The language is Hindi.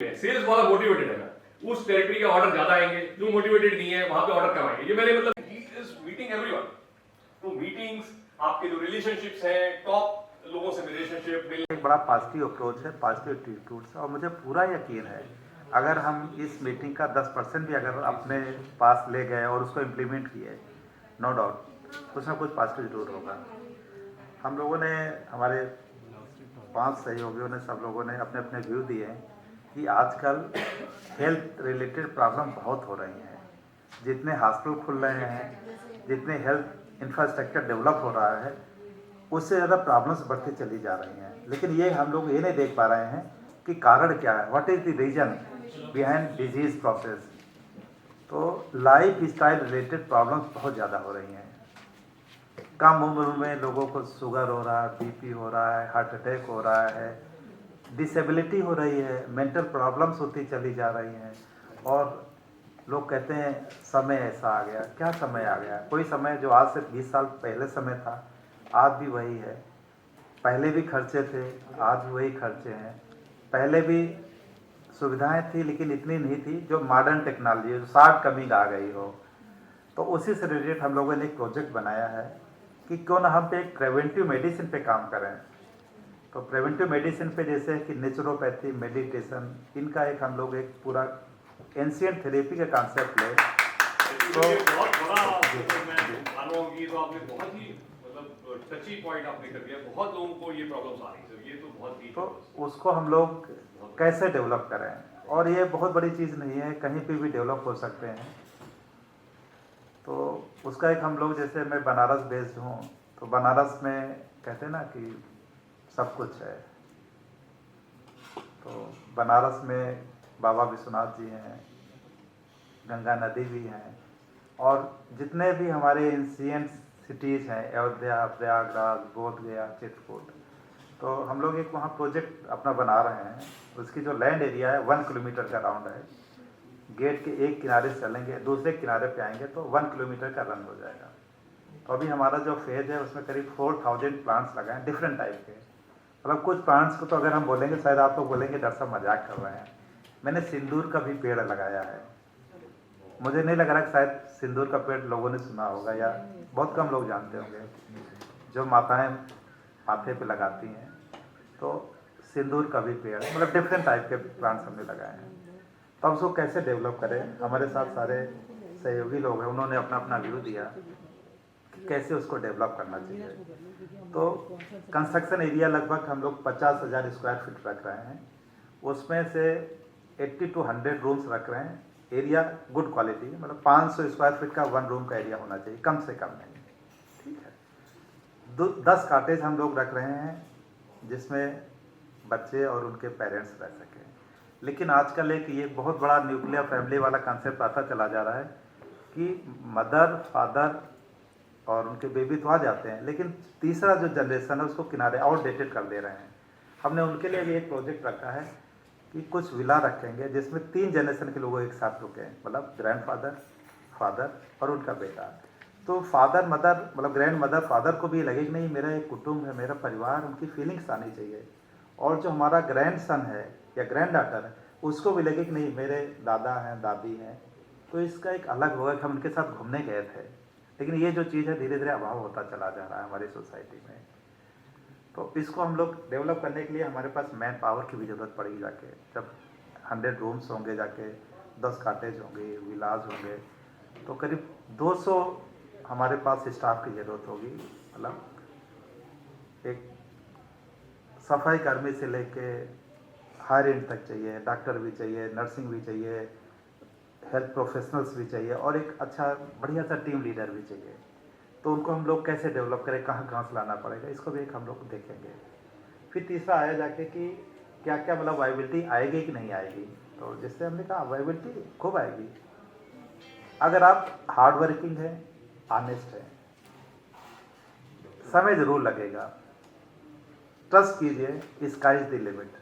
सेल्स वाला मोटिवेटेड है ना, उस टेरिटरी के ऑर्डर ज्यादा आएंगे, जो मोटिवेटेड नहीं है वहां पे ऑर्डर कम आएंगे। ये मैंने मतलब ही इज मीटिंग एवरीवन। तो मीटिंग्स, आपके जो रिलेशनशिप्स हैं, टॉप लोगों से रिलेशनशिप एक बड़ा पॉजिटिव अप्रोच है, पॉजिटिव एटीट्यूड है, और मुझे पूरा यकीन है अगर हम इस मीटिंग का 10% भी अगर अपने पास ले गए और उसको इम्प्लीमेंट किए, नो डाउट कुछ ना कुछ पॉजिटिव जरूर होगा। हम लोगों ने, हमारे 5 सहयोगियों ने, सब लोगों ने अपने अपने व्यू दिए हैं कि आजकल हेल्थ रिलेटेड प्रॉब्लम बहुत हो रही हैं। जितने हॉस्पिटल खुल रहे हैं, जितने हेल्थ इंफ्रास्ट्रक्चर डेवलप हो रहा है, उससे ज़्यादा प्रॉब्लम्स बढ़ती चली जा रही हैं। लेकिन ये हम लोग ये नहीं देख पा रहे हैं कि कारण क्या है, what is the reason behind disease process. तो लाइफ स्टाइल रिलेटेड प्रॉब्लम्स बहुत ज़्यादा हो रही हैं। कम उम्र में लोगों को शुगर हो रहा है, बीपी हो रहा है, हार्ट अटैक हो रहा है, डिसेबिलिटी हो रही है, मेंटल प्रॉब्लम्स होती चली जा रही हैं। और लोग कहते हैं समय ऐसा आ गया। क्या समय आ गया? कोई समय जो आज से 20 साल पहले समय था, आज भी वही है। पहले भी खर्चे थे, आज भी वही खर्चे हैं। पहले भी सुविधाएं थी लेकिन इतनी नहीं थी जो मॉडर्न टेक्नोलॉजी, जो शॉर्ट कमिंग आ गई हो। तो उसी से रिलेटेड हम लोगों ने एक प्रोजेक्ट बनाया है कि क्यों ना हम पे एक प्रिवेंटिव मेडिसिन पे काम करें। तो प्रिवेंटिव मेडिसिन पे जैसे कि नेचुरोपैथी, मेडिटेशन, इनका एक हम लोग एक पूरा एंशिएंट थेरेपी का कॉन्सेप्ट ले। तो बहुत बड़ा मैं मानो कि तो आपने बहुत ही मतलब टची पॉइंट आपने कर दिया। बहुत लोगों को ये प्रॉब्लम्स आ रही है, ये तो बहुत ही, तो उसको हम लोग कैसे डेवलप करें, और ये बहुत बड़ी चीज़ नहीं है, कहीं पे भी डेवलप हो सकते हैं। तो उसका एक हम लोग, जैसे मैं बनारस बेस्ड हूँ, तो बनारस में कहते हैं ना कि सब कुछ है। तो बनारस में बाबा विश्वनाथ जी हैं, गंगा नदी भी हैं, और जितने भी हमारे एंशिएंट सिटीज़ हैं, अयोध्या, प्रयागराज, बोध गया, चित्रकूट, तो हम लोग एक वहाँ प्रोजेक्ट अपना बना रहे हैं। उसकी जो लैंड एरिया है 1 किलोमीटर का राउंड है। गेट के एक किनारे से चलेंगे, दूसरे किनारे पे आएंगे तो 1 किलोमीटर का रन हो जाएगा। तो अभी हमारा जो फेज है उसमें करीब 4000 प्लांट्स लगाए, डिफरेंट टाइप के। मतलब कुछ प्लांट्स को तो अगर हम बोलेंगे शायद आप लोग बोलेंगे डॉक्टर साहब मजाक कर रहे हैं। मैंने सिंदूर का भी पेड़ लगाया है। मुझे नहीं लग रहा कि शायद सिंदूर का पेड़ लोगों ने सुना होगा, या बहुत कम लोग जानते होंगे। जो माताएं माथे पे लगाती हैं, तो सिंदूर का भी पेड़, मतलब डिफरेंट टाइप के प्लांट्स हमने लगाए हैं। तो अब उसको कैसे डेवलप करें, हमारे साथ सारे सहयोगी लोग हैं, उन्होंने अपना अपना व्यू दिया कि कैसे उसको डेवलप करना चाहिए। तो कंस्ट्रक्शन एरिया लगभग हम लोग 50,000 स्क्वायर फीट रख रहे हैं। उसमें से 80 to 100 रूम्स रख रहे हैं। एरिया गुड क्वालिटी, मतलब 500 स्क्वायर फीट का 1 रूम का एरिया होना चाहिए, कम से कम नहीं। ठीक है। 10 कॉटेज हम लोग रख रहे हैं जिसमें बच्चे और उनके पेरेंट्स रह सकें। लेकिन आजकल एक ये बहुत बड़ा न्यूक्लियर फैमिली वाला कंसेप्ट आता चला जा रहा है कि मदर, फादर और उनके बेबी तो आ जाते हैं, लेकिन तीसरा जो जनरेशन है उसको किनारे आउटडेटेड कर दे रहे हैं। हमने उनके लिए भी एक प्रोजेक्ट रखा है कि कुछ विला रखेंगे जिसमें 3 जनरेशन के लोग एक साथ रुकें, मतलब ग्रैंडफादर, फादर और उनका बेटा। तो फादर, मदर, मतलब ग्रैंड मदर, फादर को भी लगे कि नहीं मेरा एक कुटुंब है, मेरा परिवार, उनकी फीलिंग्स आनी चाहिए। और जो हमारा ग्रैंड सन है या ग्रैंड डॉटर है, उसको भी लगे कि नहीं मेरे दादा हैं, दादी हैं। तो इसका एक अलग होगा कि हम उनके साथ घूमने गए थे। लेकिन ये जो चीज़ है धीरे धीरे अभाव होता चला जा रहा है हमारी सोसाइटी में। तो इसको हम लोग डेवलप करने के लिए हमारे पास मैन पावर की भी ज़रूरत पड़ेगी। जाके जब 100 रूम्स होंगे, जाके 10 कॉटेज होंगे, विलाज होंगे, तो करीब 200 हमारे पास स्टाफ की ज़रूरत होगी। मतलब एक सफाई कर्मी से लेके हायर एंड तक चाहिए, डॉक्टर भी चाहिए, नर्सिंग भी चाहिए, हेल्थ प्रोफेशनल्स भी चाहिए, और एक अच्छा बढ़िया सा टीम लीडर भी चाहिए। तो उनको हम लोग कैसे डेवलप करें, कहाँ कहाँ से लाना पड़ेगा, इसको भी एक हम लोग देखेंगे। फिर तीसरा आया जाके कि क्या क्या मतलब वाइबिलिटी आएगी कि नहीं आएगी। तो जिससे हमने कहा वाइबिलिटी खूब आएगी अगर आप हार्ड वर्किंग हैं, ऑनेस्ट हैं। समय ज़रूर लगेगा, ट्रस्ट कीजिए, स्काई इज द लिमिट।